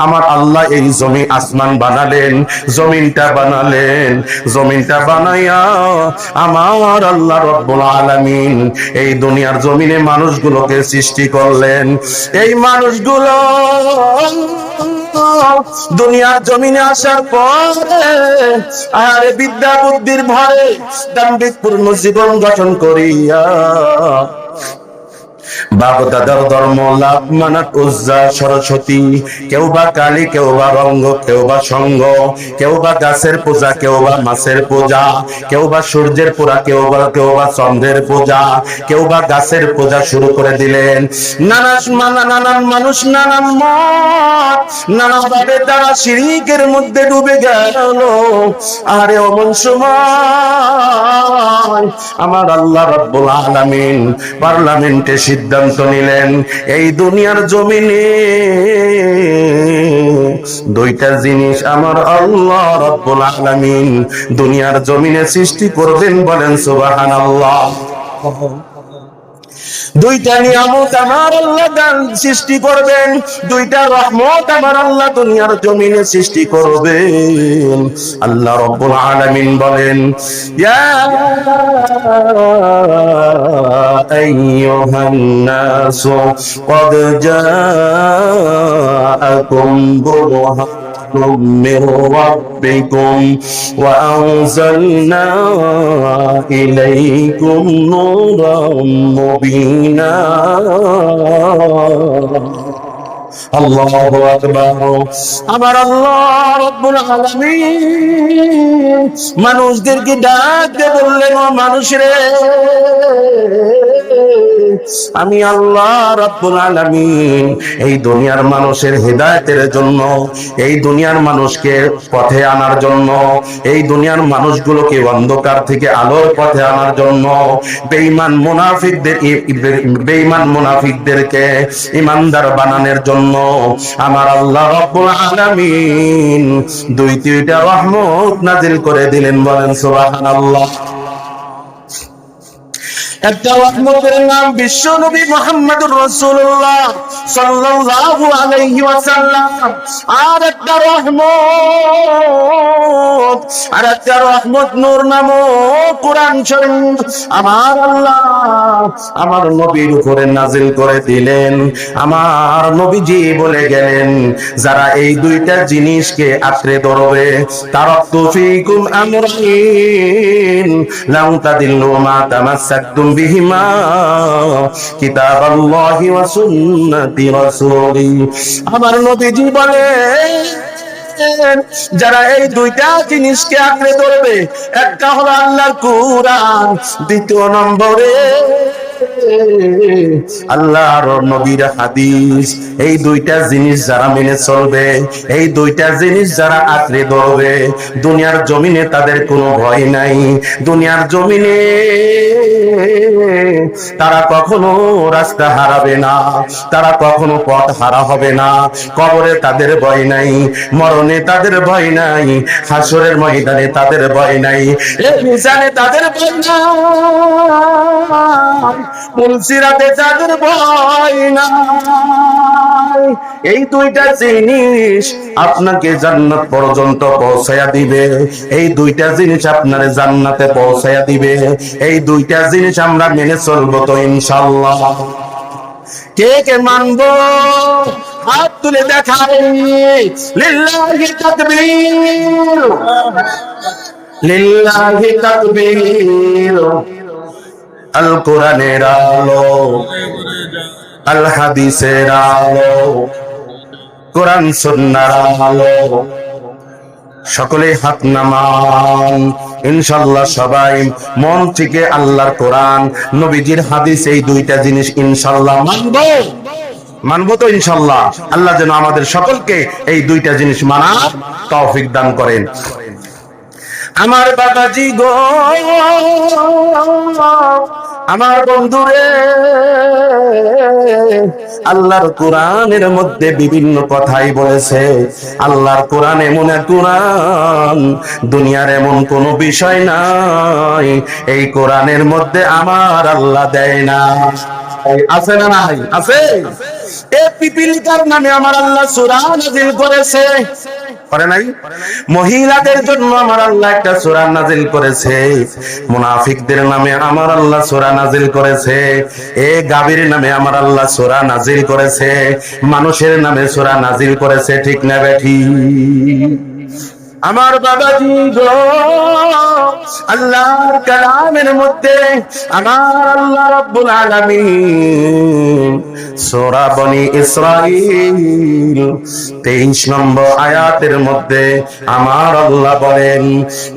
আমার আল্লাহ এই জমি আসমান বানালেন, জমিনটা বানালেন, জমিনটা বানাইয়া আমার আল্লাহ রব্বুল আলামিন এই দুনিয়ার জমিনে মানুষগুলোকে সৃষ্টি করলেন। এই মানুষগুলো দুনিয়ার জমিনে আসার পরে আর বিদ্যা বুদ্ধির ভরে দাম্ভিক পূর্ণ জীবন গঠন করিয়া বাপ দাদার ধর্ম লাভ মানাত উজ্জা সরস্বতী, কেউ বা কালী, কেউ বা রঙ্গ, কেউ বা সঙ্গ, কেউ বা গাছের পূজা, কেউ বা মাছের পূজা, কেউ বা সূর্যের পূজা, কেউ বা চন্দ্রের পূজা, কেউ বা গাছের পূজা শুরু করে দিলেন। নানান মানুষ নানান মত নানাভাবে তারা শিরকের মধ্যে ডুবে গেল। আরে অমন সময় আমার আল্লাহ রাব্বুল আলামিন পার্লামেন্টে সিদ্ধান্ত নিলেন এই দুনিয়ার জমিনে দুইটা জিনিস আমার আল্লাহ রাব্বুল আলামিন দুনিয়ার জমিনে সৃষ্টি করবেন। বলেন সুবহানাল্লাহ। দুইটা নিয়ামত আমার আল্লাহ সৃষ্টি করবেন, দুইটা রহমত আমার আল্লাহ দুনিয়ার জমিনে সৃষ্টি করবেন। আল্লাহ রাব্বুল আলামিন বলেন, ইয়া আইয়ুহান নাসু ক্বাদ জাআকুম বুরহানুম মির রাব্বিকুম ওয়া আনজালনা ইলাইকুম নূরাম মুবিনা। আল্লাহু আকবার। আমার আল্লাহ রাব্বুল আলামিন মানুষদেরকে ডাক দিয়ে বললেন, ও মানুষরে, আমি আল্লাহ রাব্বুল আলামিন এই দুনিয়ার মানুষের হেদায়েতের জন্য, এই দুনিয়ার মানুষকে পথে আনার জন্য, এই দুনিয়ার মানুষগুলোকে অন্ধকার থেকে আলোর পথে আনার জন্য বেঈমান মুনাফিকদেরকে ঈমানদার বানানোর জন্য আমার আল্লাহ রাব্বুল আলামিন দুইটা রহমত নাযিল করে দিলেন। বলেন সুবহানাল্লাহ। একটা রহমতের নাম বিশ্ব নবী মুহাম্মদুর রাসূলুল্লাহ সাল্লাল্লাহু আলাইহি ওয়াসাল্লাম। আর একটা রহমত নূর নামক কোরআন শরীফ আমার আল্লাহ আমার নবীর উপরে নাযিল করে দিলেন। আমার নবীজি বলে গেলেন, যারা এই দুইটা জিনিসকে আঁকড়ে ধরবে, তারাকতু ফীকুম আমরাইন লাউ তাদিল্লু মা তামাসসাকতুম বিহিমা কিতাবাল্লাহি ওয়া সুন্নতি রাসূলি। আমার নবীজি বলে, যারা এই দুইটা জিনিসকে আঁকড়ে ধরবে, একটা হলো আল্লাহর কুরআন, দ্বিতীয় নম্বরে আল্লাহর নবীর হাদিস। এই দুইটা জিনিস যারা মেনে চলবে, এই দুইটা জিনিস যারা আঁকড়ে ধরবে, দুনিয়ার জমিনে তাদের কোনো ভয় নাই। দুনিয়ার জমিনে তারা কখনো রাস্তা হারাবে না, তারা কখনো পথ হারা হবে না। কবরে তাদের ভয় নাই, মরণে তাদের ভয় নাই, হাসরের ময়দানে তাদের ভয় নাই, মিজানে তাদের ভয় নাই, পুলসিরাতে তাদের ভয় নাই। এই দুইটা জিনিস আপনাকে জান্নাত পর্যন্ত পৌঁছায়া দিবে। এই দুইটা জিনিস আপনার জান্নাতে পৌঁছায়া দিবে। এই দুইটা জিনিস আমরা মেনে চলবো তো ইনশাআল্লাহ। কে কে মানবো? হাত তুলে দেখাই। লিল্লাহি তাকবীর, লিল্লাহি তাকবীর। আল কোরআনের আলো, আল হাদিসের আলো, কোরআন সুন্নাহর আলো। সকলে হাত নামান। ইনশাআল্লাহ সবাই মন থেকে আল্লাহর কোরআন, নবীজির হাদিস, এই দুইটা জিনিস ইনশাআল্লাহ মানবো তো ইনশাআল্লাহ। আল্লাহ যেন আমাদের সকলকে এই দুইটা জিনিস মানার তৌফিক দান করেন। আমার বাবাজি গো, আমার বন্ধুরে, আল্লাহর কোরআনের মধ্যে বিভিন্ন কথাই বলেছে। আল্লাহর কোরআন এমন এক কোরআন, দুনিয়ার এমন কোন বিষয় নাই এই কোরআনের মধ্যে আমার আল্লাহ দেয় না। আছে না নাই? আছে। এই পিপিলিকার নামে আমার আল্লাহ সূরা নাযিল করেছে, করে নাই? মহিলাদের জন্য আমার আল্লাহ একটা সূরা নাযিল করেছে, মুনাফিকদের নামে আমার আল্লাহ সূরা নাযিল করেছে, এ গাভীর নামে আমার আল্লাহ সূরা নাযিল করেছে, মানুষের নামে সূরা নাযিল করেছে। ঠিক না বেঠিক? আমার বাবাজি গো, আল্লাহর কালামের মধ্যে আমার আল্লাহ রাব্বুল আলামিন সূরা বনি ইসরাঈল 23 নম্বর আয়াতের মধ্যে আমার আল্লাহ বলেন,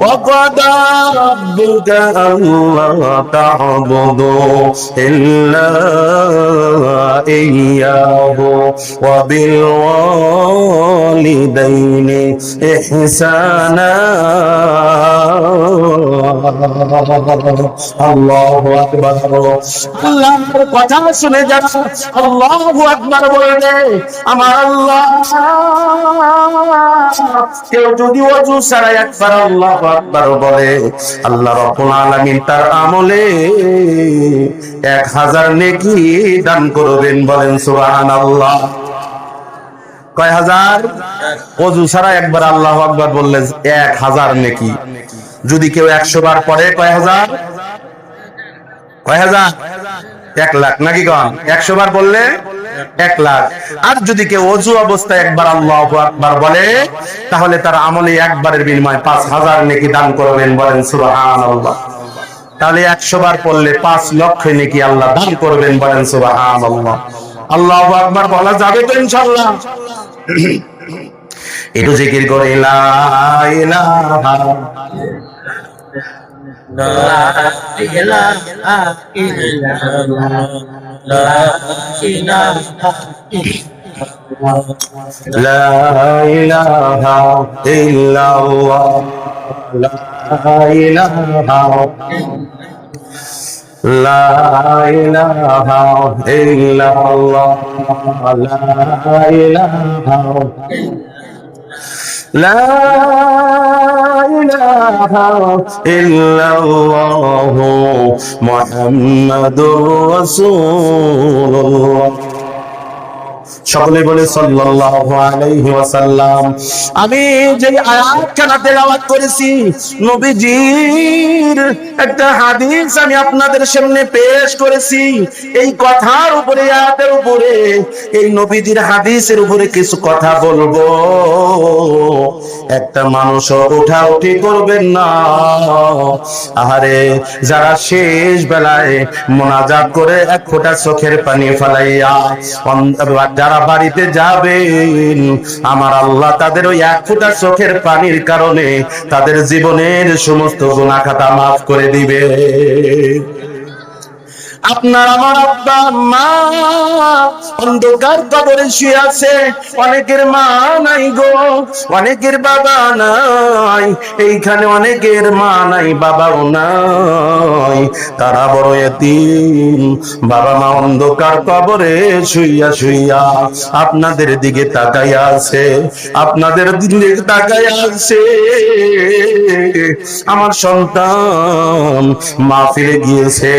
ওয়াকাদা রাব্বুকা আল্লা তা'বুদু ইল্লা ইয়্যাহু ওয়া বিল ওয়ালিদাইনি ইহসানা। আল্লাহু আকবার। আল্লাহর কথা শুনে যারা আল্লাহু আকবার বলে, আমার আল্লাহ কেউ যদি ওযু ছাড়া একবার আল্লাহু আকবার বলে, আল্লাহ রাব্বুল আলামিন তার আমলে 1000 নেকি দান করবেন। বলেন সুবহানাল্লাহ। কয় হাজার? ওযু ছাড়া একবার আল্লাহু আকবার বললে 1000 নেকি। যদি কেউ 100 বার পড়ে কয় হাজার? কয় হাজার? 1 লাখ নাকি কন? 100 বার বললে 1 লাখ। আর যদি কেউ ওযু অবস্থায় একবার আল্লাহু আকবার বলে, তাহলে তার আমলে একবারের বিনিময়ে 5000 নেকি দান করবেন। বলেন সুবহানাল্লাহ। তাহলে 100 বার পড়লে 5 লক্ষ নেকি আল্লাহ দান করবেন। বলেন সুবহানাল্লাহ। আল্লাহু আকবার বলা যাবে তো ইনশাআল্লাহ? একটু জিকির করে লা ইলাহা লা ইলাহা ইল্লাল্লাহ লা ইলাহা লা ইলাহা ইল্লাল্লাহ লা ইলাহা লা ইলাহা ইল্লাল্লাহ লা ইলাহা লা ইলাহা ইল্লাল্লাহ মুহাম্মাদুর রাসূলুল্লাহ। সকলে বলে সাল্লাল্লাহু আলাইহি ওয়াসাল্লাম। আমি যে আয়াতখানা তেলাওয়াত করেছি, নবীজির একটা হাদিস আমি আপনাদের সামনে পেশ করেছি। এই কথার উপরে, আয়াতের উপরে, এই নবীজির হাদিসের উপরে কিছু কথা বলবো। একটা মানুষ উঠাউঠি করবেন না। আহারে, যারা শেষ বেলায় মোনাজাত করে এক ফোঁটা চোখের পানি ফেলাইয়া যারা বাড়িতে যাবেন, আমার আল্লাহ তাদের ওই এক ফোঁটা চোখের পানির কারণে তাদের জীবনের সমস্ত গুনাহ খাতা মাফ করে দিবে। আপনার আমার আব্বা মা অন্ধকার কবরে শুয়ে আছে, অনেকের মা নাই গো, অনেকের বাবা নাই, এইখানে অনেকের মা নাই বাবাও নাই, তারা বড় এতিম। বাবা মা অন্ধকার কবরে শুইয়া শুইয়া আপনাদের দিকে তাকাইয়া আছে, আপনাদের দিকে তাকাইয়া আছে। আমার সন্তান মাহফিলে গিয়েছে,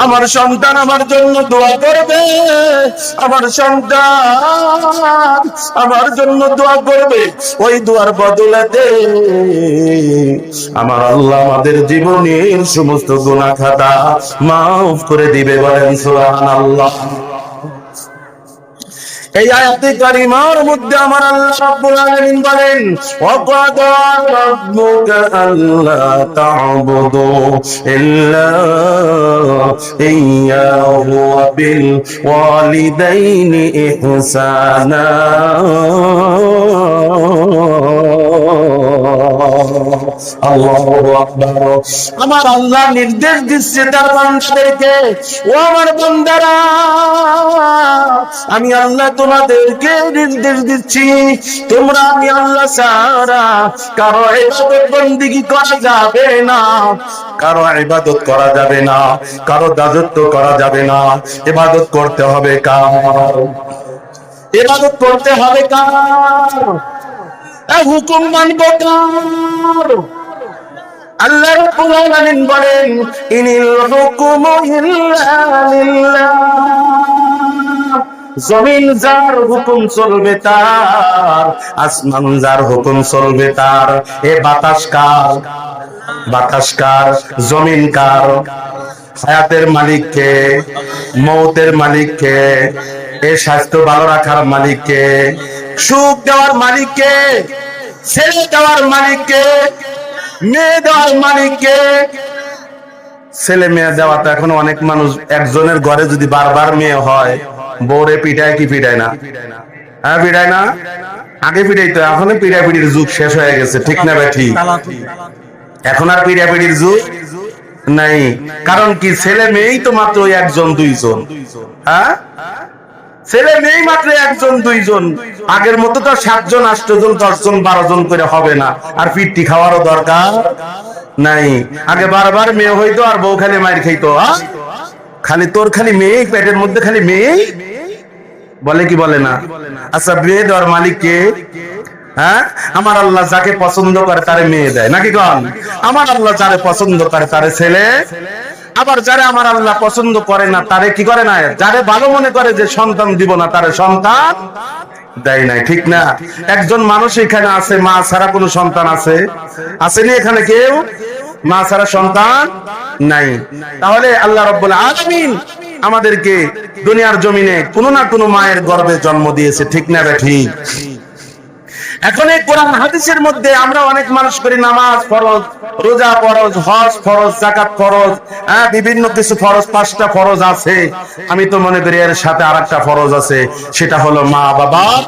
আমার সন্তান আমার জন্য দোয়া করবে, আমার সন্তান আমার জন্য দোয়া করবে। ওই দোয়ার বদলাতে আমার আল্লাহ আমাদের জীবনের সমস্ত গুনাহ খাতা মাফ করে দিবে। বলেন সুবহানাল্লাহ। এই আয়াতে কারিমার মধ্যে আমার আল্লাহ রাব্বুল আলামিন বলেন, ওয়াকাদা রাব্বুকা আল্লা তা'বুদু ইল্লা ইয়্যাহু ওয়া বিল ওয়ালিদাইনি ইহসানা। আল্লাহু আকবার। আমার আল্লাহ নির্দেশ দিচ্ছে তার বান্দাদেরকে, ও আমার বান্দারা, আমি আল্লাহ তোমাদেরকে নির্দেশ দিচ্ছি, তোমরা আমি আল্লাহ ছাড়া কারো ইবাদত বন্দেগী করা যাবে না, কারো ইবাদত করা যাবে না, কারো দাসত্ব করা যাবে না। ইবাদত করতে হবে কার? ইবাদত করতে হবে কার? হুকুম মানব কার? আল্লাহ রাব্বুল আলামিন বলেন ইনিল হুকুমু ইল্লা লিল্লাহ, জমিন যার হুকুম চলবে তার, আসমান যার হুকুম চলবে তার। এ বাতাস কার? বাতাস কার? জমিন কার? হায়াতের মালিক কে? মৌতের মালিক কে? এ স্বাস্থ্য ভালো রাখার মালিক কে? সুখ দেওয়ার মালিক কে? ছেলে দেওয়ার মালিক কে? মেয়ে দেওয়ার মালিক কে? ছেলে মেয়ে দেওয়া তো এখন অনেক মানুষ, একজনের ঘরে যদি বারবার মেয়ে হয়, বউরে পিটায় কি পিটায় না? হ্যাঁ পিটায় না? আগে পিটাইতো, এখন পিটাপিটির যুগ শেষ হয়ে গেছে, ঠিক না ভাই? ঠিক। এখন আর পিটাপিটির যুগ নাই। কারণ কি, ছেলে মেয়েই তো মাত্র একজন দুইজন। হ্যাঁ, ছেলে মেয়েই মাত্র একজন দুইজন। আগের মতো তো 7 জন 8 জন 10 জন 12 জন করে হবে না, আর পিট্টি খাওয়ারও দরকার নাই। আগে বারবার মেয়ে হইতো আর বউ খালি মাইর খাইতো। খালি তোর খালি মেয়ে, পেটের মধ্যে খালি মেয়ে, বলে কি বলে না? আচ্ছা, মেয়ে দেওয়ার মালিক কে? হ্যাঁ, আমার আল্লাহ যাকে পছন্দ করে তারে মেয়ে দেয়, নাকি কন? আমার আল্লাহ যারে পছন্দ করে তারে ছেলে, আবার যারে আমার আল্লাহ পছন্দ করে না তারে কি করে না? যারে ভালো মনে করে যে সন্তান দিব না, তারে সন্তান দেয় নাই, ঠিক না? একজন মানুষ এখানে আছে, মা ছাড়া কোনো সন্তান আছে? আসেনি এখানে কেউ? মা ছাড়া সন্তান নাই। তাহলে আল্লাহ রাব্বুল আলামিন আমাদেরকে দুনিয়ার জমিনে কোনো না কোনো মায়ের গর্ভে জন্ম দিয়েছে, ঠিক না রে? ঠিক। এখন এই কোরআন হাদিসের মধ্যে আমরা অনেক মানুষ করি নামাজ ফরজ, রোজা ফরজ, হজ ফরজ, যাকাত ফরজ, বিভিন্ন কিছু ফরজ, 5টা ফরজ আছে। আমি তো মনে করি এর সাথে আরেকটা ফরজ আছে, সেটা হলো মা বাবার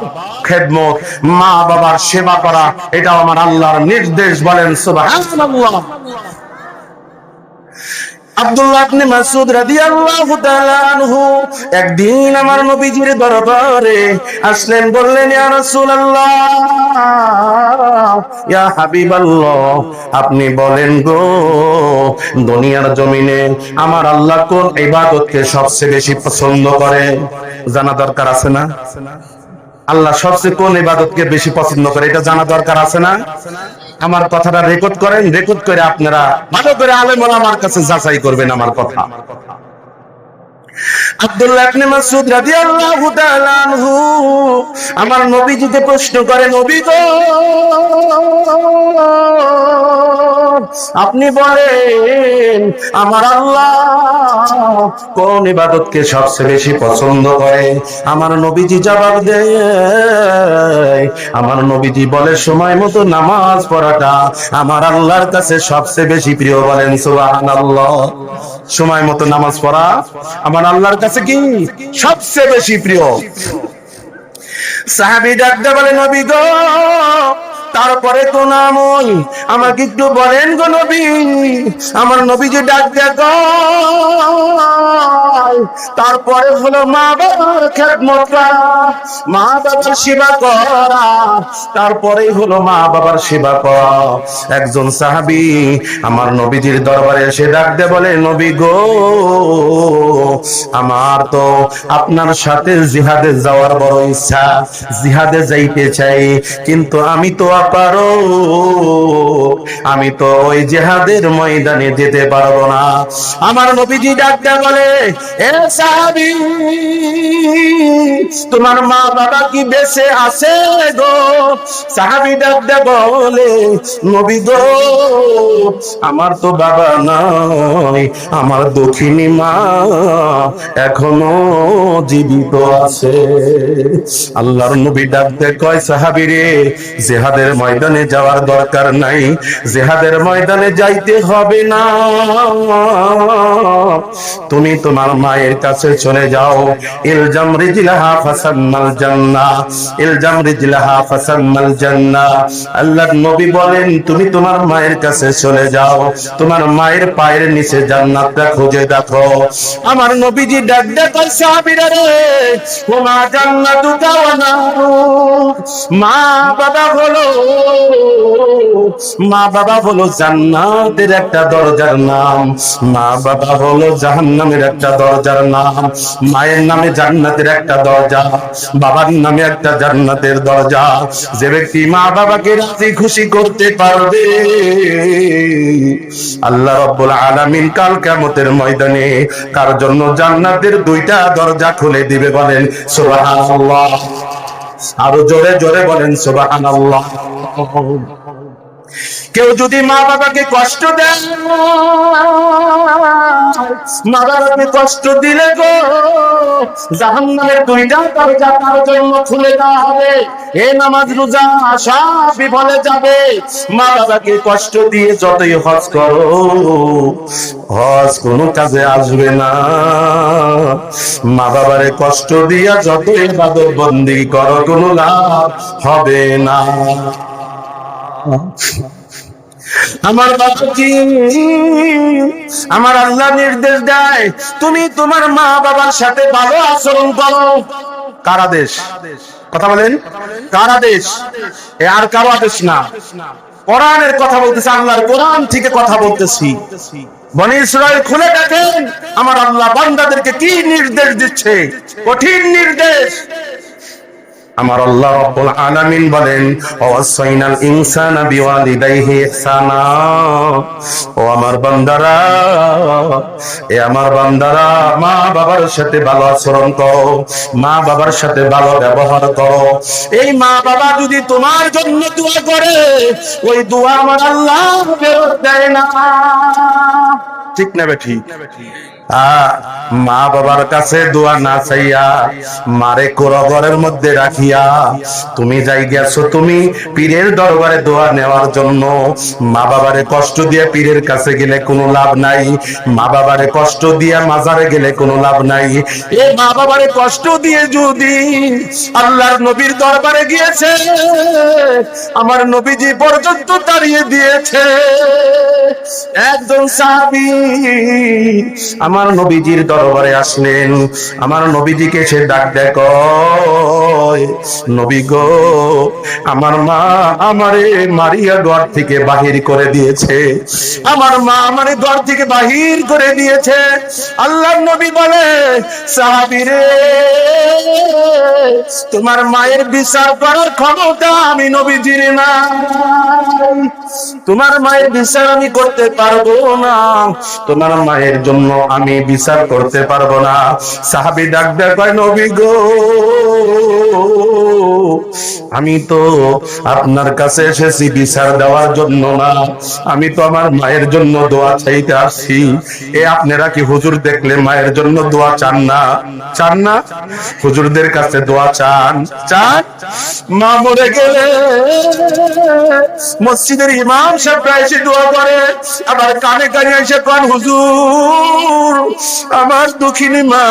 খেদমত, মা বাবার সেবা করা। এটা আমার আল্লাহর নির্দেশ, বলেন সুবহানাল্লাহ। আব্দুল্লাহ ইবনে মাসউদ রাদিয়াল্লাহু তাআলা আনহু একদিন আমার নবীজির দরবারে আসলেন, বললেন ইয়া রাসূলুল্লাহ, ইয়া হাবিবাল্লাহ, আপনি বলেন গো, দুনিয়ার জমিনে আমার আল্লাহ কোন ইবাদতকে সবচেয়ে বেশি পছন্দ করে? জানা দরকার আছে না? আল্লাহ সবচেয়ে কোন ইবাদতকে বেশি পছন্দ করে, এটা জানা দরকার আছে না? আমার কথাটা রেকর্ড করেন, রেকর্ড করে আপনারা ভালো করে আলেম ওলামার কাছে যাচাই করবেন আমার কথা। আব্দুল্লাহ ইবনে মাসউদ রাদিয়াল্লাহু তাআলা আনহু আমার নবীজিকে প্রশ্ন করে, নবী গো, আপনি বলেন আমার আল্লাহ কোন ইবাদতকে সবচেয়ে বেশি পছন্দ করে? আমার নবীজি জবাব দেয়, আমার নবীজি বলে, সময় মতো নামাজ পড়াটা আমার আল্লাহর কাছে সবচেয়ে বেশি প্রিয়, বলেন সুবহানাল্লাহ। সময় মতো নামাজ পড়া আমার আল্লাহর কাছে কি সবচেয়ে বেশি প্রিয়। সাহাবী ডাকতে বলে, নবী গো, তারপরে কোন আমল আমাকে একটু বলেন গো নবী। আমার নবীজি ডাক দেখো, তারপরে হলো মা বাবার খেদমত করা, মা বাবার সেবা করা, তারপরেই হলো মা বাবার সেবা করা। একজন সাহাবী আমার নবীজির দরবারে এসে ডাক দিয়ে বলে, নবী গো, আমার তো আপনার সাথে জিহাদে যাওয়ার বড় ইচ্ছা, জিহাদে যাইতে চাই, কিন্তু আমি তো পারো, আমি তো ওই জিহাদের ময়দানে যেতে পারবো না। আমার নবীজি ডাকতে বলে, এ সাহাবী, তোমার মা বাবা কি বেঁচে আছে গো? সাহাবী ডাকতে বলে, নবী গো, আমার তো বাবা নাই, আমার দক্ষিণী মা এখনো জীবিত আছে। আল্লাহর নবী ডাকতে কয়, সাহাবী রে, জিহাদের ময়দানে যাওয়ার দরকার নাই, জিহাদের ময়দানে যাইতে হবে না, তুমি তোমার মায়ের কাছে চলে যাও। ইলজাম রিজলাহা ফাসাম্মাল জান্নাহ, ইলজাম রিজলাহা ফাসাম্মাল জান্নাহ। আল্লাহর নবী বলেন, তুমি তোমার মায়ের কাছে চলে যাও, তোমার মায়ের পায়ের নিচে জান্নাতটা খুঁজে দেখো। আমার নবীজি ডাক দেয়, সাহাবীরা রে, ওমা জান্নাতুকা ওয়া নারু, মা বাবা হলো, মা বাবা হলো জান্নাতের একটা দরজার নাম, মা বাবা হলো জাহান্নামের একটা দরজার নাম। মায়ের নামে জান্নাতের একটা দরজা, বাবার নামে একটা জান্নাতের দরজা। যে ব্যক্তি মা বাবাকে রাজি খুশি করতে পারবে, আল্লাহ রাব্বুল আলামিন কাল কিয়ামতের ময়দানে তার জন্য জান্নাতের দুইটা দরজা খুলে দিবে। বলেন সুবহানাল্লাহ, আরো জোরে জোরে বলেন সুবহানাল্লাহ। কেউ যদি মা বাবাকে কষ্ট দেয়, মা বাবাকে কষ্ট দিলে গো জাহান্নামের দুইটা দরজা তার জন্য খুলে দেওয়া হবে। এ নামাজ রোজা সব বিফলে যাবে। মা বাবাকে কষ্ট দিয়ে যতই হজ করো, হজ কোনো কাজে আসবে না। মা বাবারে কষ্ট দিয়া যতই ইবাদত বন্দেগী করো, কোনো লাভ হবে না। আমার বাবাজি, আমার আল্লাহ নির্দেশ দেয় তুমি তোমার মা বাবার সাথে ভালো আচরণ করো। কার আদেশ? কথা বলেন, কার আদেশ? এ আর কারো আদেশ না, কোরআনের কথা বলতেছি, আল্লাহর কোরআন থেকে কথা বলতেছি। বনী ইসরাইল খুলে দেখেন আমার আল্লাহ বান্দাদেরকে কি নির্দেশ দিচ্ছে, কঠিন নির্দেশ। আমার আল্লাহ রাব্বুল আলামিন বলেন ওয়াসাইনাল ইনসানা বিওয়ালিদাইহি ইহসানা। ও আমার বান্দারা, এ আমার বান্দারা, মা বাবার সাথে ভালো আচরণ করো, মা বাবার সাথে ভালো ব্যবহার করো। এই মা বাবা যদি তোমার জন্য দোয়া করে, ওই দোয়া আমার আল্লাহ ফেরত দেয় না। ঠিক না বেঠিক? মা বাবার কাছে দোয়া না চাইয়া মারে কোরগরের মধ্যে রাখিয়া তুমি যাই গেছো তুমি পীরের দরবারে দোয়া নেওয়ার জন্য, মা বাবারে কষ্ট দিয়ে পীরের কাছে গেলে কোনো লাভ নাই, মা বাবারে কষ্ট দিয়ে মাজারে গেলে কোনো লাভ নাই। এই মা বাবারে কষ্ট দিয়ে যদি আল্লাহর নবীর দরবারে গিয়েছে, আমার নবীজি পর্যন্ত দাঁড়িয়ে দিয়েছে। একজন সাহাবী আমার নবীজির দরবারে আসলেন, আমার নবীজিকে সে ডাক দেয়, নবী গো, আমার মা আমারে মারিয়া ঘর থেকে বাহির করে দিয়েছে, আমার মা আমারে ঘর থেকে বাহির করে দিয়েছে। আল্লাহর নবী বলে, সাহাবী রে, তোমার মায়ের বিচার করার ক্ষমতা আমি নবীজির না, তোমার মায়ের বিচার আমি করতে পারবো না, তোমার মায়ের জন্য আমি বিচার করতে পারবো না। সাহাবী ডাক দেয়, কয় নবী গো, আমি তো আপনার কাছে এসেছি বিচার দেওয়ার জন্য না, আমি তো আমার মায়ের জন্য দোয়া চাইতে আসছি। এ আপনারা কি হুজুর দেখলে মায়ের জন্য দোয়া চান না? চান না? হুজুরদের কাছে দোয়া চান? চান? মা মরে গেলে মসজিদের ইমাম সাহেব এসে দোয়া করে, আবার কানে কানে এসে কোন হুজুর আমার দুঃখিনী মা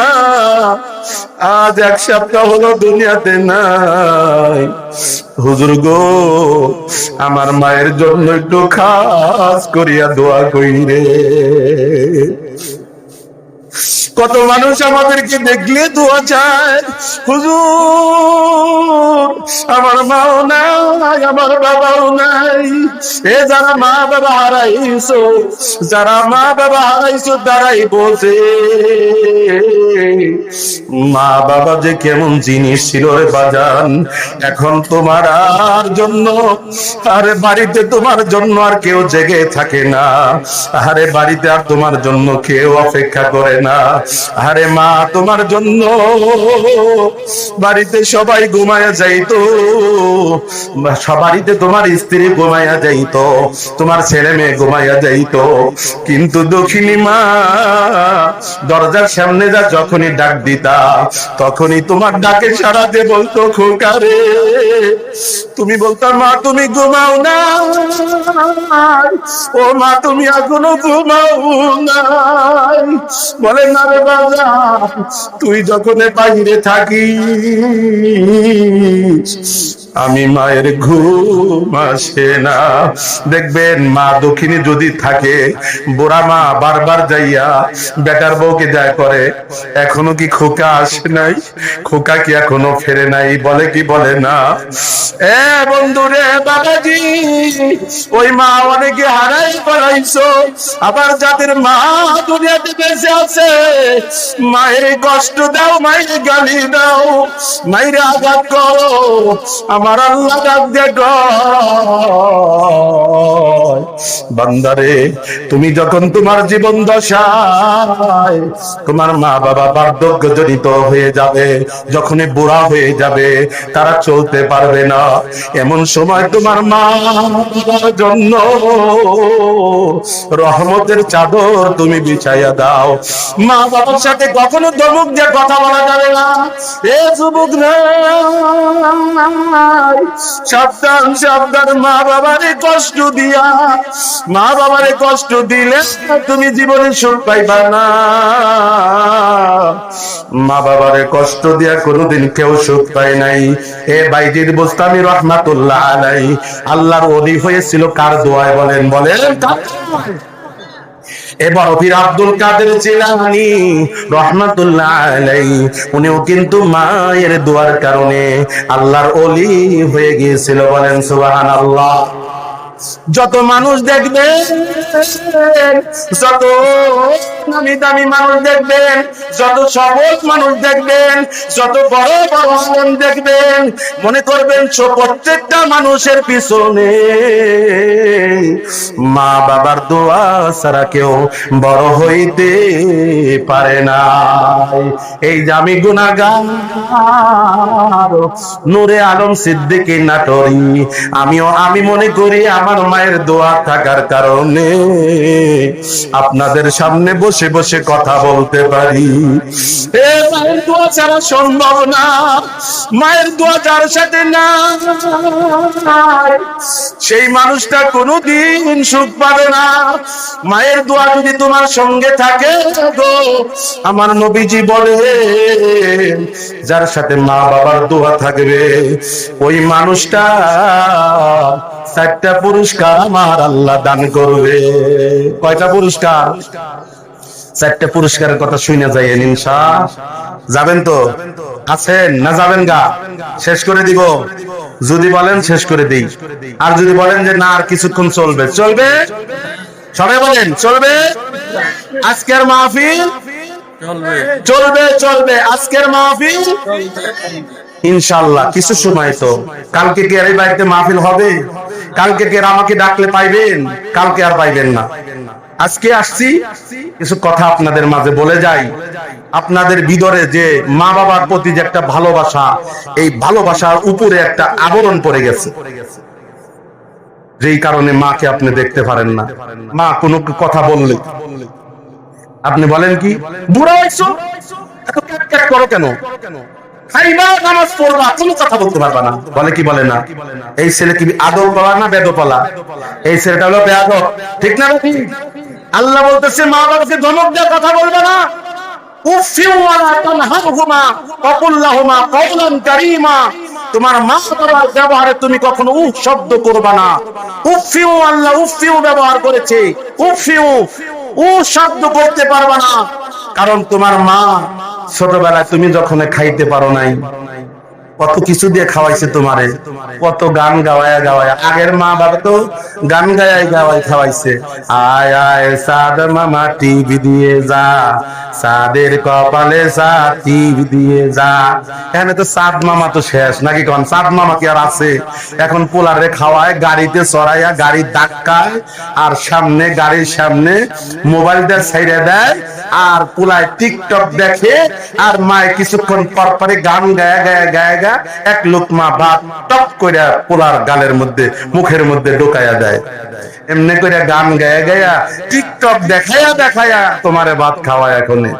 আজ 1 সপ্তাহ হলো দুনিয়াতে নাই, হুজুর গো আমার মায়ের জন্য একটু খাস করিয়া দোয়া কইরে। কত মানুষ আমাদেরকে দেখলে দোয়া চায়, হুজুর আমার মাও নাই, আমার বাবাও নাই। এ যারা মা বাবা হারাইছো, যারা মা বাবা হারাইছো তারাই বলছে মা বাবা যে কেমন জিনিস ছিল রে বাজান। এখন তোমার আর জন্য, আরে বাড়িতে তোমার জন্য আর কেউ জেগে থাকে না, আরে বাড়িতে আর তোমার জন্য কেউ অপেক্ষা করে না। আরে মা তোমার জন্য বাড়িতে সবাই ঘুমায়া যাইতো, বাড়িতে তোমার স্ত্রী ঘুমায়া যাইতো, তোমার ছেলে মেয়ে ঘুমায়া যাইতো, কিন্তু দক্ষিণী মা দরজার সামনে যা যখনই ডাক দিতা, তখনই তোমার ডাকে সাড়া দিয়ে বলতো, খোকা রে। তুমি বলতো, মা তুমি ঘুমাও না, ও মা তুমি এখনো ঘুমাও না। বলে না রে বাবা, তুই যখন বাইরে থাকিস আমি মায়ের ঘুম আসে না। দেখবেন মা দক্ষিণী যদি থাকে, বুড়া মা বারবার যাইয়া বেটার বউকে যায় করে, এখনো কি খোকা আসে নাই, খোকা কি এখনো ফেরে নাই, বলে কি বলে না? এ বন্ধু রে বাবাজি, ওই মা অনেকে হারাই করাইছো, আবার যাদের মা দুনিয়াতে বেঁচে আছে মায়ের কষ্ট দাও, মায়ের গালি দাও, মায়ের আঘাত করো, আমার আল্লাহ ডাক দেখো, বান্দারে তুমি যখন তোমার জীবন দশায় তোমার মা বাবা বার্ধক্য জনিত হয়ে যাবে, যখনই বুড়া হয়ে যাবে, তারা চলতে পারবে না, এমন সময় তোমার মা বাবার জন্য রহমতের চাদর তুমি বিছাইয়া দাও। মা বাবার সাথে কখনো ধমক দিয়ে কথা বলা যাবে না। এ যুবক সাবধান সাবধান, মা বাবারে কষ্ট দিয়া, মা বাবারে কষ্ট দিলে তুমি জীবনে সুখ পাইবা না। মা বাবারে কষ্ট দিয়া কোনোদিন কেউ সুখ পায় নাই। এ বাইজিদ বুস্তামি রহমাতুল্লাহ আলাইহি আল্লাহর ওলি হয়েছিল কার দোয়ায় বলেন? বলেন এবার পীর আব্দুল কাদের জিলানী রহমাতুল্লাহ আলাইহি উনিও কিন্তু মায়ের দোয়ার কারণে আল্লাহর ওলি হয়ে গিয়েছিল। বলেন সুবহানাল্লাহ। যত মানুষ দেখবেন, যত নামি দামি মানুষ দেখবেন, যত সহজ মানুষ দেখবেন, যত বড় বড় আলেম দেখবেন, মনে করবেন প্রত্যেকটা মানুষের পিছনে মা বাবার দোয়া ছাড়া কেউ বড় হইতে পারে না। এই যে আমি গুনাহগার নূরে আলম সিদ্দিকী নাটোরী, আমি মনে করি আমার মায়ের দোয়া থাকার কারণে আপনাদের সামনে বসে বসে কথা বলতে পারি। মায়ের দোয়া ছাড়া সম্ভব না। মায়ের দোয়া যার সাথে না, সেই মানুষটা কোনোদিন সুখ পাবে না। মায়ের দোয়া যদি তোমার সঙ্গে থাকে গো, আমার নবীজি বলে যার সাথে মা বাবার দোয়া থাকবে ওই মানুষটা 4টা পুরস্কার আমার আল্লাহ দান করবে। কয়টা পুরস্কার? 4টা পুরস্কারের কথা শুনে যাইয়েন ইনশাআল্লাহ। যাবেন তো? আছেন না যাবেন গা? শেষ করে দিব? যদি বলেন শেষ করে দিই, আর যদি বলেন যে না আর কিছুক্ষণ চলবে, চলবে। সবাই বলেন চলবে। আজকের মাহফিল চলবে, চলবে আজকের মাহফিল ইনশাআল্লাহ। কিছু সময় তো, কালকে কি আর এই বাড়িতে মাহফিল হবে? কালকে কি আর আমাকে ডাকলে পাইবেন? কালকে আর পাইবেন না। আজকে আসছি কিছু কথা আপনাদের মাঝে বলে যাই। আপনাদের ভিতরে যে মা বাবার প্রতি যে একটা ভালোবাসা, এই ভালোবাসার উপরে একটা আবরণ পড়ে গেছে, যেই কারণে মাকে আপনি দেখতে পারেন না। মা কোনো কথা বললে আপনি বলেন কি, বুড়া হইছো, এত ক্যাট করো কেন? খাইবা, নামাজ পড়বা, কোনো কথা বলতে পারবা না। বলে কি বলে না? এই ছেলে কি আদব পালা না বেদপালা? এই ছেলেটা হলো বেয়াদব, ঠিক না? আল্লাহ বলতেছে মা বাবাকে ধমক দিয়ে কথা বলবে না। তোমার মা বাবার ব্যবহারে তুমি কখনো উফ শব্দ করবা না। উফিউ, আল্লাহ উফিউ ব্যবহার করেছে। উফিউ শব্দ করতে পারবা না, কারণ তোমার মা ছোটবেলায় তুমি যখন খাইতে পারো নাই, কত কিছু দিয়ে খাওয়াইছে তোমারে, কত গান গাওয়ায় গাওয়ায়। আগের মা বাবা তো গান গায় গাওয়াই খাওয়াইছে। আয় আয় সাদ মামা টিভি দিয়ে যা, সাদের কপালে সাদ টিভি দিয়ে যা। এখানে তো সাদ মামা তো শেষ নাকি? কোন সাদ মামা কি আর আছে? এখন পোলারে খাওয়ায়, গাড়িতে চড়াইয়া গাড়ি ধাক্কায়, আর সামনে গাড়ির সামনে মোবাইলটা ছেড়ে দেয়, আর পোলায় টিকটক দেখে, আর মায় কিছুক্ষণ পর পরে গান গায়া গায়া গায়া গা এক লোকমা ভাত টপ করে পোলার গালের মধ্যে মুখের মধ্যে ঢোকায়া দেয়। এমনি করে গান গায়া গায়া টিকটক দেখায়া দেখায়া তোমারে ভাত খাওয়ায় এখনে।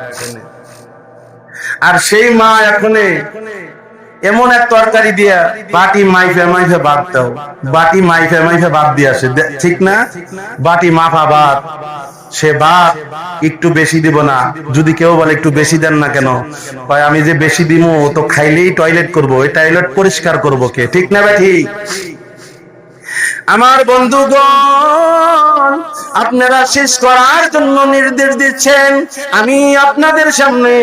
আর সেই মা এখনে এমন এক তরকারি দিয়া বাটি মাইফে মাইফে ভাত দাও, বাটি মাইফে মাইফে ভাত দিয়ে আসে, ঠিক না? বাটি মাফা ভাত, সে ভাত একটু বেশি দিব না। যদি কেউ বলে একটু বেশি দেন না কেন, আমি যে বেশি দিব তো খাইলেই টয়লেট করবো, ওই টয়লেট পরিষ্কার করবো কে? ঠিক না ভাই? ঠিক। আমার বন্ধুগণ, আপনারা শেষ করার জন্য নির্দেশ দিচ্ছেন। আমি আপনাদের সামনে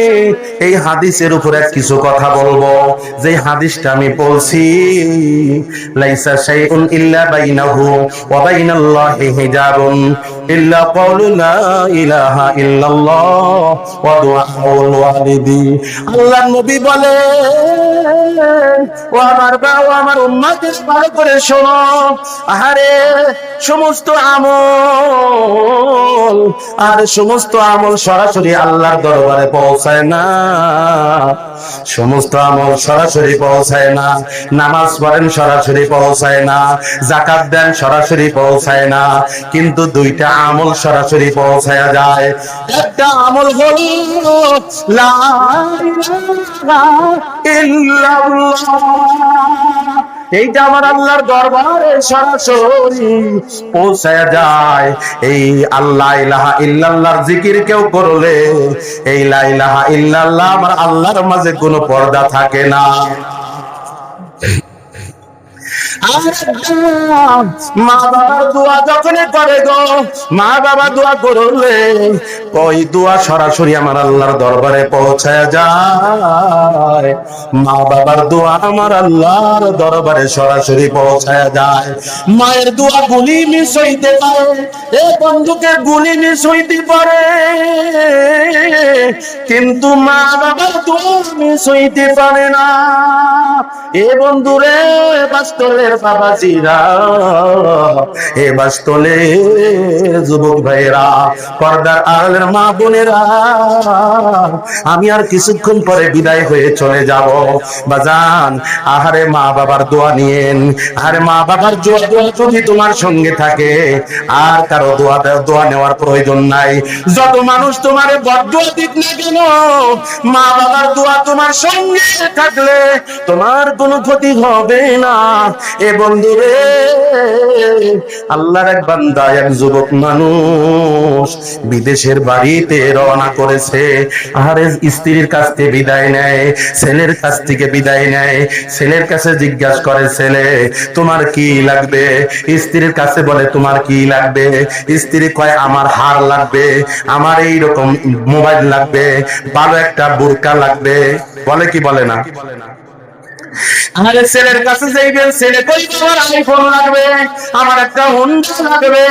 এই হাদিসের উপরে কিছু কথা বলবো, যে হাদিসটা আমি বলছি, লাইসা শাইউন ইল্লা বাইনাহু ওয়া বাইনাল্লাহি হিজাবুন ইল্লা ক্বাউলু লা ইলাহা ইল্লাল্লাহ ওয়া দুআউল ওয়ালিদি। আল্লাহর নবী বলে, ও আমার বাবা, আমার উম্মত ভালো করে শোনো, আহারে সমস্ত আমল আর সমস্ত আমল সরাসরি আল্লাহর দরবারে পৌঁছায় না। সমস্ত আমল সরাসরি পৌঁছায় না। নামাজ পড়েন সরাসরি পৌঁছায় না, যাকাত দেন সরাসরি পৌঁছায় না, কিন্তু দুইটা আমল সরাসরি পৌঁছায়া যায়। একটা আমল হলো লা ইলাহা ইল্লাল্লাহ, এইটা আমার আল্লাহর দরবারে সরাসরি পৌঁছায়া যায়। এই আল্লাহ ইলাহা ইল্লাল্লাহর জিকির কেউ করলে, এই লা ইলাহা ইল্লাল্লাহ আমার আল্লাহর মাঝে কোনো পর্দা থাকে না। মা বাবার দোয়া যখন করে গো, মা বাবা দোয়া করলে ওই দোয়া সরাসরি আমার আল্লাহর দরবারে পৌঁছায় যায়। মা বাবার দোয়া আমার আল্লাহর দরবারে সরাসরি পৌঁছায় যায়। মায়ের দোয়া গুলি মিস হইতে পারে, এ বন্ধুকে গুলি মিস হইতে পারে, কিন্তু মা বাবার দোয়া মিস হইতে পারে না। এ বন্ধুরে বাস্তলের বাবাজিরা, এ বাস্তলের যুবক ভাইরা, পর্দার আড়ালের মা বোনেরা, আমি আর কিছুক্ষণ পরে বিদায় হয়ে চলে যাব বাজান। আহারে মা বাবার দোয়া নিয়েন, আরে মা বাবার দোয়া যদি তোমার সঙ্গে থাকে আর কারো দোয়া নেওয়ার প্রয়োজন নাই। যত মানুষ তোমারে বদদোয়া দিক না কেন, মা বাবার দোয়া তোমার সঙ্গে থাকলে তোমার কোনো ক্ষতি হবে না। এ বন্ধুরে, আল্লাহর এক বান্দা, এক যুবক মানুষ বিদেশের বাড়িতে রওনা করেছে। আরে স্ত্রীর কাছ থেকে বিদায় নেয়, ছেলের কাছ থেকে বিদায় নেয়। ছেলের কাছে জিজ্ঞাসা করে, ছেলে তোমার কি লাগবে? স্ত্রীর কাছে বলে, তোমার কি লাগবে? স্ত্রী কয়, আমার হার লাগবে, আমার এইরকম মোবাইল লাগবে, ভালো একটা বোরকা লাগবে। বলে কি বলে না? আরে ছেলের কাছে যাইবেন, ছেলে কই আমার আইফোন লাগবে, আমার একটা হোন্ডা লাগবে।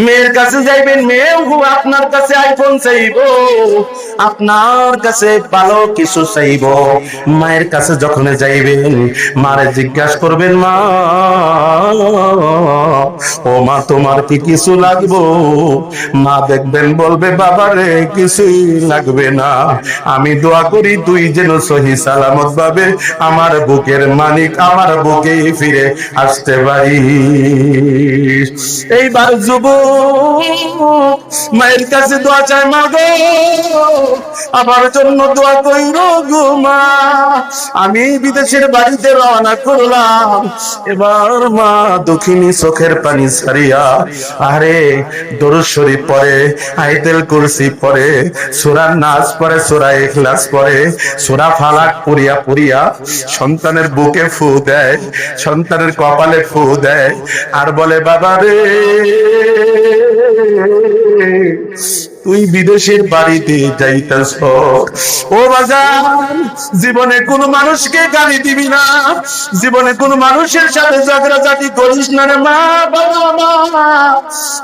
মেয়ের কাছে যাইবেন, মেয়েও আপনার কাছে আইফোন চাইবো, আপনার কাছে ভালো কিছু চাইবো। মায়ের কাছে যখন যাইবেন, মারে জিজ্ঞাসা করবেন, মা ও মা তোমার কি কিছু লাগবো? মা দেখবেন বলবে, বাবারে কিছুই লাগবে না, আমি দোয়া করি তুই যেন সহি সালামত ভাবে আমার বুকের মালিক আমার বুকে ফিরে আসতে পারি। এইবার যুবক মায়ের কাছে দোয়া চাই, মা গো আমার জন্য দোয়া কইরো গো মা, আমি বিদেশের বাড়িতে রওনা করলাম। এবার মা দক্ষিণী চোখের পানি ছাড়িয়া আরে দরুদ শরীফ পড়ে, আয়াতুল কুরসি পড়ে, সূরা নাস পড়ে, সূরা ইখলাস পড়ে, সূরা ফালাক পড়িয়া পড়িয়া সন্তানের বুকে ফু দেয়, সন্তানের কপালে ফু দেয়, আর বলে, বাবা রে তুই বিদেশের বাড়িতে যাইতাছ, ও বাজান জীবনে কোন মানুষকে গালি দিবি না, জীবনে কোন মানুষের সাথে ঝগড়াঝাটি করিস না রে মা, বাবা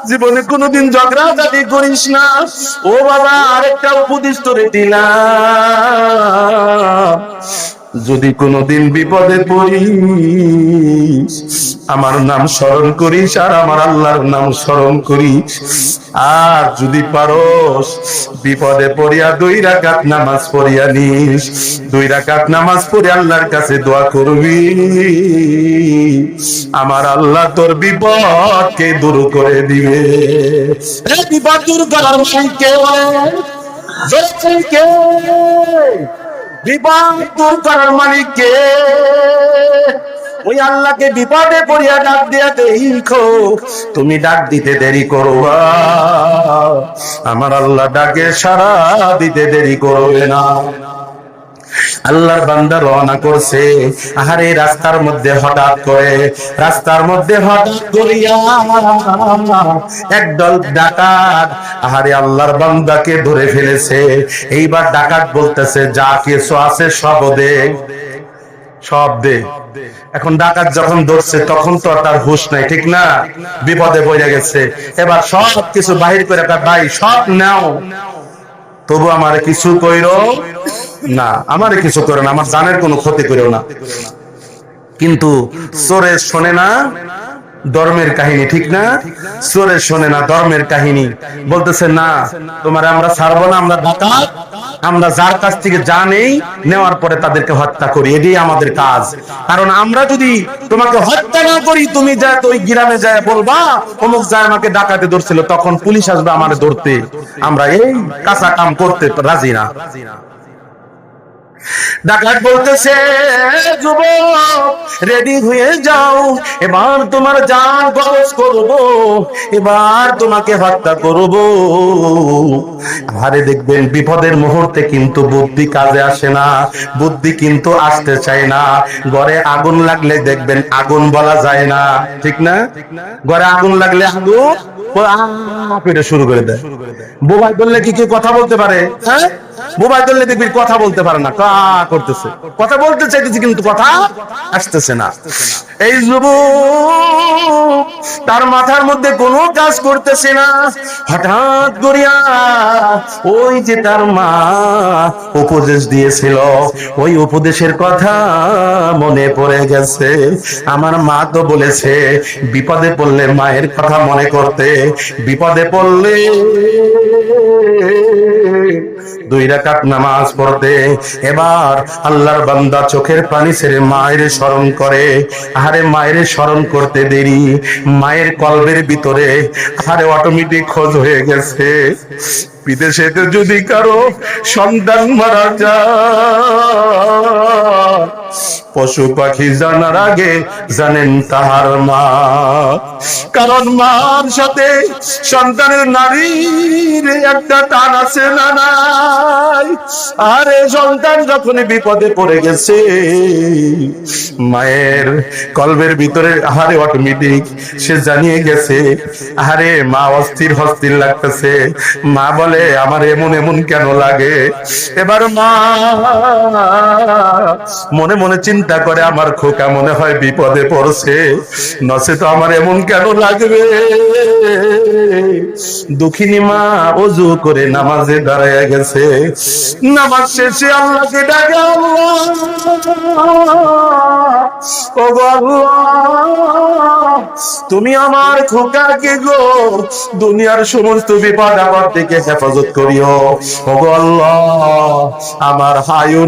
জীবনে কোনদিন ঝগড়াঝাটি করিস না। ও বাবা আরেকটা উপদেশ তোরে দিলাম, যদি কোনদিন বিপদে পড়িস আমার নাম স্মরণ করিস আর আমার আল্লাহর নাম স্মরণ করিস, আর যদি পারোস বিপদে পড়িয়া 2 রাকাত নামাজ পড়িয়া নিস, 2 রাকাত নামাজ পড়ে আল্লাহর কাছে দোয়া করবি, আমার আল্লাহ তোর বিপদকে দূর করে দিবে। বিপদ দূর করার মালিক কে? বিপদ দূর করার মালিক কে? ওই আল্লাহকে বিপদে পড়িয়া ডাক দিয়া দেখো, তুমি ডাক দিতে দেরি করবা, আমার আল্লাহ ডাকে সাড়া দিতে দেরি করবে না। আল্লাহর বান্দা রওনা করছে। আহারে রাস্তার মধ্যে হঠাৎ করিয়া একদল ডাকাত আহারে আল্লাহর বান্দাকে ধরে ফেলেছে। এইবার ডাকাত বলতেছে, যা কিছু আছে সব দে। এখন ডাকাত যখন ধরছে তখন তো তার হুঁশ নাই, ঠিক না? বিপদে পড়ে গেছে। এবার সব কিছু বাহির করে, ভাই সব নাও, তবু আমার কিছু কইরো না, আমারে কিছু করো না, আমার জানের কোনো ক্ষতি করো না। কিন্তু চোরে শোনে না ধর্মের কাহিনী, ঠিক না? চোরে শোনে না ধর্মের কাহিনী। বলতেছে, না তোমার আমরা ছাড়বো না, আমরা ডাকাত, আমরা যার কাছ থেকে যা নেই নেওয়ার পরে তাদেরকে হত্যা করি, এটাই আমাদের কাজ। কারণ আমরা যদি তোমাকে হত্যা না করি, তুমি যা ওই গ্রামে যায় বলবা অমুক যায় আমাকে ডাকাতে ধরছিল, তখন পুলিশ আসবে আমারে ধরতে, আমরা এই কাঁচা কাম করতে রাজি না। ডাকাত বলতেছে, যুবক রেডি হয়ে যাও, এবার তোমার জান খরচ করব, এবার তোমাকে হত্যা করব। আরে দেখবেন বিপদের মুহূর্তে কিন্তু বুদ্ধি কাজে আসে না, বুদ্ধি কিন্তু আসতে চায় না। ঘরে আগুন লাগলে দেখবেন আগুন বলা যায় না, ঠিক না? ঘরে আগুন লাগলে আগুন শুরু করে দেয়। বোবাই ধরলে কি কেউ কথা বলতে পারে? হ্যাঁ, বোবাই ধরলে দেখবি কথা বলতে পারে না, কা করতেছে, কথা বলতে চাইতেছে কিন্তু কথা আসতেছে না। এই যুবক তার মাথার মধ্যে কোনো কাজ করতেছে না। হঠাৎ করিয়া ওই যে তার মা উপদেশ দিয়েছিল, ওই উপদেশের কথা মনে পড়ে গেছে। আমার মা তো বলেছে বিপদে পড়লে মায়ের কথা মনে করতে, বিপদে পড়লে 2 রাকাত নামাজ পড়তে। এবার আল্লাহর বান্দা চোখের পানি ছেড়ে মায়ের স্মরণ করে। আরে মায়ের স্মরণ করতে দেরি, মায়ের কলবের ভিতরে আরে অটোমেটিক খোঁজ হয়ে গেছে, বিদেশে যদি কারো সন্তান মারা যায়, পশু পাখি জানার আগে জানেন তাহার মা। কারণ মার সাথে সন্তানের নারীর একটা টান আছে না নাই? আরে সন্তান যখন বিপদে পড়ে গেছে, মায়ের কলবের ভিতরে আহারে অটোমেটিক সে জানিয়ে গেছে। আরে মা অস্থির লাগতেছে। মা বলে, আমার এমন এমন কেন লাগে? এবার মা মনে মনে চিন্তা করে, আমার খোকা মনে হয় বিপদে পড়ছে, নচে তো আমার এমন কেন লাগবে। দুঃখিনী মা ওযু করে নামাজে দাঁড়ায় গেছে। নামাজ শেষে আল্লাহকে ডাকে, তুমি আমার খোকাকে গো দুনিয়ার সমস্ত বিপদ আপদ থেকে হেফাজত করিও। ওগো আল্লাহ, আমার আয়ু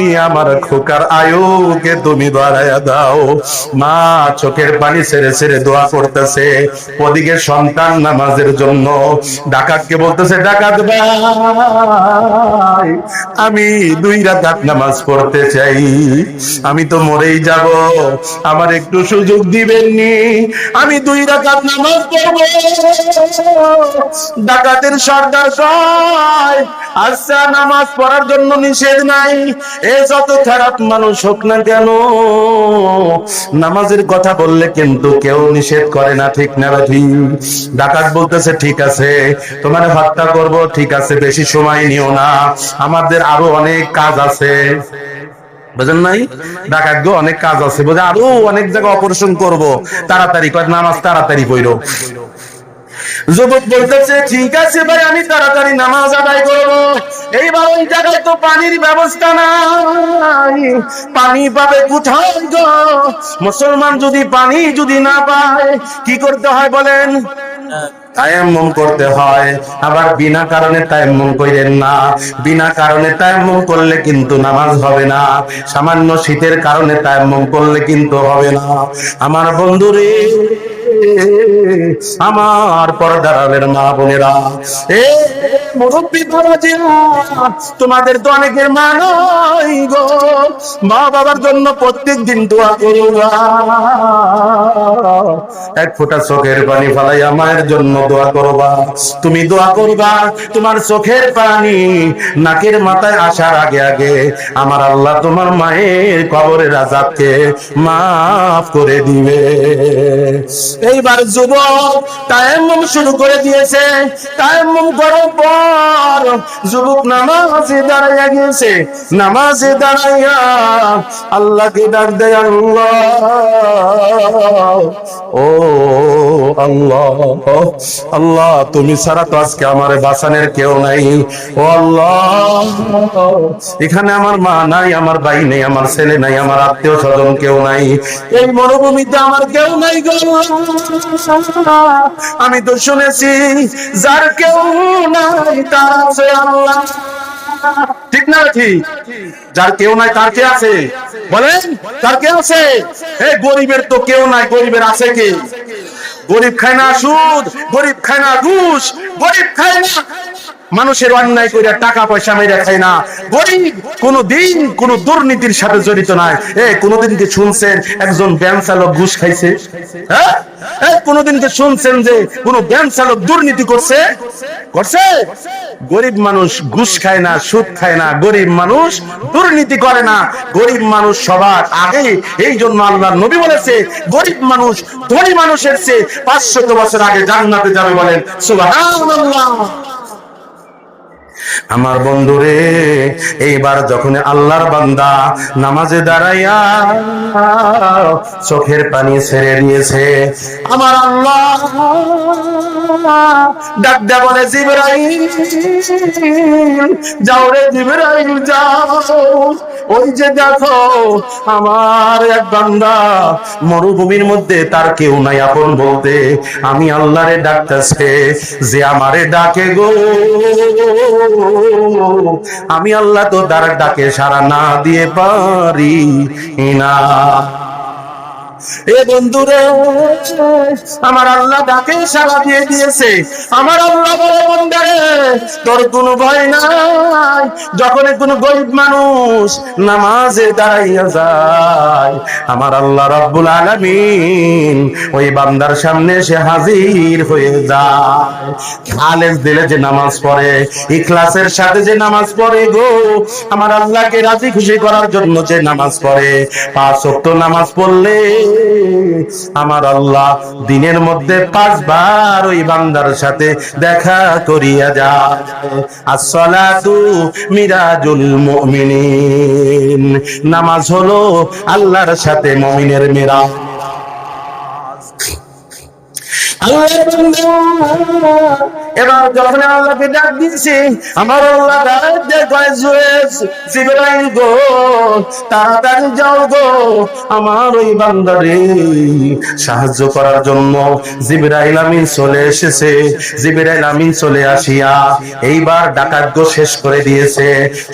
নিয়ে আমার খোকার আয়ুকে তুমি বাড়াইয়া দাও। মা চোখের পানি ছেড়ে ছেড়ে দোয়া করতেছে। ওদিকে সন্তান নামাজের জন্য ডাকাতকে বলতেছে, ডাকাত ভাই, আমি 2 রাকাত নামাজ পড়তে চাই, আমি তো মরেই যাব, আমার একটু সুযোগ দিবেননি, আমি 2 রাকাত নামাজ পড়ব। ডাকাতের সর্দার কয়, আচ্ছা নামাজ পড়ার জন্য নিষেধ নাই, এ যত খারাপ মানুষ হোক না কেন, নামাজের কথা বললে কিন্তু কেউ নিষেধ করে না, ঠিক না ভাই? ডাকাত বলতেছে, ঠিক আছে তোমার হত্যা করব, ঠিক আছে, বেশি সময় নিও না, আমাদের আরো অনেক কাজ আছে। বুঝেন নাই? ডাকাত গো অনেক কাজ আছে, বুঝে আরো অনেক জায়গায় অপারেশন করব, তাড়াতাড়ি কর, নামাজ তাড়াতাড়ি পড়ো। যুবক বলতেছে, ঠিক আছে ভাই, আমি তাড়াতাড়ি নামাজ আদায় করব। এইবার ওই জায়গায় তো পানির ব্যবস্থা নাই, পানি পাবে কোথায় গো? মুসলমান যদি পানি যদি না পায় কি করতে হয় বলেন? তায়াম্মুম করতে হয়। আবার বিনা কারণে তায়াম্মুম কইরেন না, বিনা কারণে তায়াম্মুম করলে কিন্তু নামাজ হবে না, সামান্য শীতের কারণে তায়াম্মুম করলে কিন্তু হবে না। আমার বন্ধুরে, আমার পর্দার আলের মা বোনেরা, এ মুরব্বি বাবাজিরা, তোমাদের তো অনেকের মা নাই গো, মা বাবার জন্য প্রত্যেক দিন দোয়া করবা। এক ফোঁটা চোখের পানি ফালাইয়া মায়ের জন্য দোয়া করবা। তুমি দোয়া করবা, তোমার চোখের পানি নাকের মাথায় আসার আগে আগে আমার আল্লাহ তোমার মায়ের কবরের আযাবকে মাফ করে দিবে। এইবার যুবক তায়াম্মুম শুরু করে দিয়েছে। তায়াম্মুম করার পর যুবক নামাজে দাঁড়াইয়া গিয়েছে। নামাজে দাঁড়াইয়া আল্লাহকে ডাক দেয়, আল্লাহ, ও আল্লাহ, আল্লাহ তুমি ছাড়া তো আজকে আমার বাঁচানোর কেউ নাই। ও আল্লাহ, এখানে আমার মা নাই, আমার ভাই নেই, আমার ছেলে নাই, আমার আত্মীয় স্বজন কেউ নাই, এই মরুভূমিতে আমার কেউ নাই গো। আমি তো শুনেছি যার কেউ নাই তার আছে আল্লাহ, ঠিক না? ঠিক, যার কেউ নাই তার কে আছে? বলেন, তার কে আছে? এই গরিবের তো কেউ নাই, গরিবের আছে কে? গরিব খায় না সুদ, গরিব খায় না ঘুষ, গরিব খায় না মানুষের অন্যায় করে টাকা পয়সা মেরে খায় না। গরিব কোনদিন কোন দুর্নীতির সাথে জড়িত নাই। কোনদিন কি শুনছেন একজন ভ্যান চালক ঘুষ খাইছে? হ্যাঁ, কোনদিন কি শুনছেন যে কোন ভ্যান চালক দুর্নীতি করছে? করছে? গরিব মানুষ ঘুষ খায় না, সুদ খায় না, গরিব মানুষ দুর্নীতি করে না, গরিব মানুষ সবার আগে। এই জন্য আল্লাহর নবী বলেছে, গরিব মানুষ ধনী মানুষের চেয়ে 500 বছর আগে জান্নাতে যাবে। বলেন সুবহানাল্লাহ। আমার বন্ধুরে, এইবার যখন আল্লাহর বান্দা নামাজে দাঁড়াইয়া চোখের পানি ছেড়ে দিয়েছে, আমার আল্লাহ ডাক দেয়া বলে, জিবরাইল যাও রে, জিবরাইল যাও, ওই যে দেখো আমার এক বান্দা মরুভূমির মধ্যে, তার কেউ নাই আপন বলতে, আমি আল্লাহরে ডাকতেছে, যে আমারে ডাকে গো, আমি আল্লাহ তো তার ডাকে সাড়া না দিয়ে পারি না। এ বন্ধুরে, আমার আল্লাহ ডাকে সাড়া দিয়ে দিয়েছে। আমার আল্লাহ বলে, বন্দারে তোর কোনো ভয় নাই। যখন কোনো গরিব মানুষ নামাজে দাঁড়াইয়া যায়, আমার আল্লাহ রাব্বুল আলামিন ওই বান্দার সামনে এসে হাজির হয়ে যায়। খালেস দিলে যে নামাজ পড়ে, ইখলাসের সাথে যে নামাজ পড়ে গো, আমার আল্লাহকে রাজি খুশি করার জন্য যে নামাজ পড়ে, 5 ওয়াক্ত নামাজ পড়লে আমার আল্লাহ দিনের মধ্যে 5 বার ওই বান্দার সাথে দেখা করিয়া যায়। আসসালাতু মিরাজুল মুমিনিন, নামাজ হলো আল্লাহর সাথে মুমিনের মিরাজ। এবার যখন আল্লাহকে ডাক দিচ্ছি, আমার আল্লাহ জিবরাইল গো, তাড়াতাড়ি যাও গো, আমার ওই বান্দারে সাহায্য করার জন্য জিবরাইল আমিন চলে এসেছে। জিবরাইল আমিন চলে আসিয়া এইবার ডাকাত শেষ করে দিয়েছে।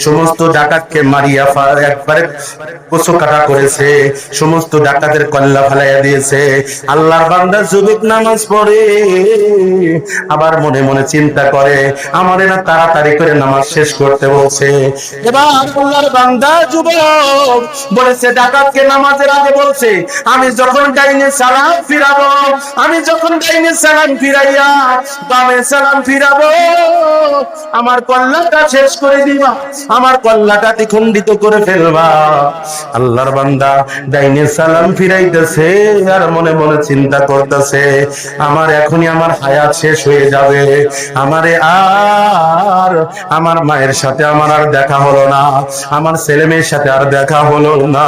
সমস্ত ডাকাতকে মারিয়া একবারে কচু কাটা করেছে, সমস্ত ডাকাতের কল্লা ফালাইয়া দিয়েছে। আল্লাহর বান্দা যুবক নামাজ পড়ে, আবার মনে মনে চিন্তা করে, আমারে না তাড়াতাড়ি করে নামাজ শেষ করতে বলছে। এবার আল্লাহর বান্দা যুবক বলেছে, ডাকাতকে নামাজের আগে বলছে, আমি যখন ডাইনে সালাম ফিরাবো, আমি যখন ডাইনে সালাম ফিরাইয়া বামে সালাম ফিরাবো, আমার কল্লাটা শেষ করে দিবা, আমার কল্লাটা দ্বিখণ্ডিত করে ফেলবা। আল্লাহর বান্দা ডাইনে সালাম ফিরাইতেছে আর মনে মনে চিন্তা করতেছে, আমার এখনই আমার হায়াত শেষ হয়ে যাবে, আমারে আর আমার মায়ের সাথে আমার আর দেখা হলো না, আমার ছেলে মেয়ের সাথে আর দেখা হলো না,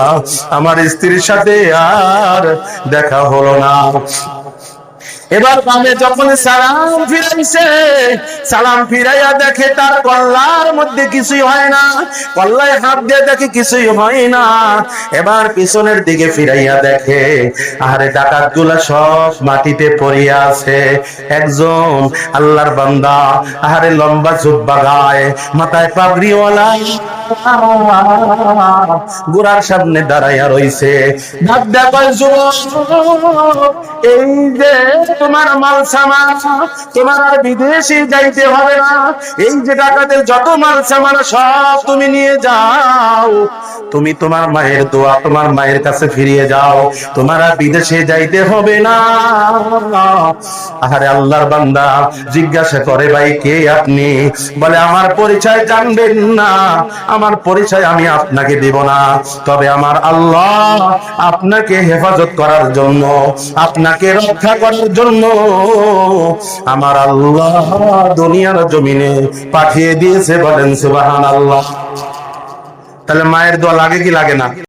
আমার স্ত্রীর সাথে আর দেখা হলো না। এবার বামে যখন সালাম ফিরাইছে, সালাম ফিরাইয়া দেখে তার কল্লার মধ্যে কিছুই হয় না, কল্লায় হাত দিয়ে দেখে কিছুই হয় না। এবার পিছনের দিকে ফিরাইয়া দেখে, আরে ডাকাতগুলা সব মাটিতে পড়িয়া আছে। একজন আল্লাহর বান্দা, আরে লম্বা জুব্বা গায়ে, মাথায় পাগড়িওয়ালা, গোড়ার সামনে দাঁড়াইয়া রইছে। ডাক দেয়, এই যে তোমার মাল সামান, তোমার আর বিদেশে যাইতে হবে না। এই যে ডাকাতের যত মাল সামান সব তুমি নিয়ে যাও, তুমি তোমার মায়ের দোয়া তোমার মায়ের কাছে ফিরিয়ে যাও, তোমার আর বিদেশে যাইতে হবে না। আরে আল্লাহর বান্দা জিজ্ঞাসা করে, ভাই কে আপনি? বলে আমার পরিচয় জানবেন না, আমার পরিচয় আমি আপনাকে দেব না, তবে আমার আল্লাহ আপনাকে হেফাজত করার জন্য, আপনাকে রক্ষা করার জন্য আমার আল্লাহ দুনিয়ার জমিনে পাঠিয়ে দিয়েছে। বলেন সুবহানাল্লাহ। তাহলে মায়ের দোয়া লাগে কি লাগে না?